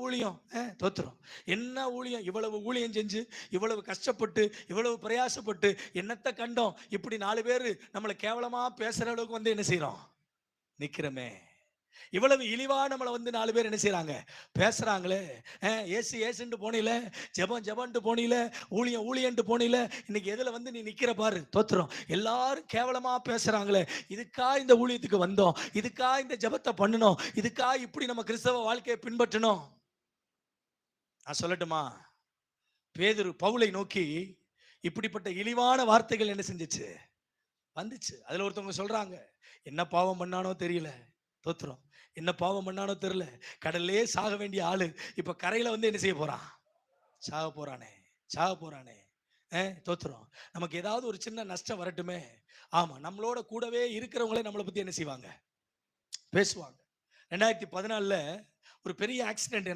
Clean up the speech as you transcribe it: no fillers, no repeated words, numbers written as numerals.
ஊழியம் தோத்துரும். என்ன ஊழியம், இவ்வளவு ஊழியம் செஞ்சு, இவ்வளவு கஷ்டப்பட்டு, இவ்வளவு பிரயாசப்பட்டு என்னத்தை கண்டோம், இப்படி 4 பேரு நம்மளை கேவலமா பேசுற அளவுக்கு வந்து என்ன செய்யறோம், நிக்கிறோமே. இவ்வளவு இழிவா நம்மளை வந்து 4 பேர் என்ன செய்யறாங்க, பேசுறாங்களே. ஏசு ஏசுன்ட்டு போனில, ஜெபம் ஜெபன்ட்டு போனில, ஊழியம் ஊழியன்ட்டு போனில, இன்னைக்கு எதுல வந்து நீ நிக்கிற பாரு, தோத்துறோம். எல்லாரும் கேவலமா பேசுறாங்களே, இதுக்கா இந்த ஊழியத்துக்கு வந்தோம், இதுக்கா இந்த ஜெபத்தை பண்ணணும், இதுக்கா இப்படி நம்ம கிறிஸ்தவ வாழ்க்கையை பின்பற்றணும். நான் சொல்லட்டுமா, பேதுரு பவுலை நோக்கி இப்படிப்பட்ட இழிவான வார்த்தைகள் என்ன செஞ்சிச்சு, வந்துச்சு. அதுல ஒருத்தவங்க சொல்றாங்க, என்ன பாவம் பண்ணானோ தெரியல, தோத்துறோம், என்ன பாவம் பண்ணானோ தெரியல, கடல்லே சாக வேண்டிய ஆளு இப்ப கரையில வந்து என்ன செய்ய போறான், சாக போறானே, சாக போறானே. தோத்துறோம். நமக்கு ஏதாவது ஒரு சின்ன நஷ்டம் வரட்டுமே, ஆமா, நம்மளோட கூடவே இருக்கிறவங்களே நம்மளை பத்தி என்ன செய்வாங்க, பேசுவாங்க. 2014 ஒரு பெரிய ஆக்சிடென்ட்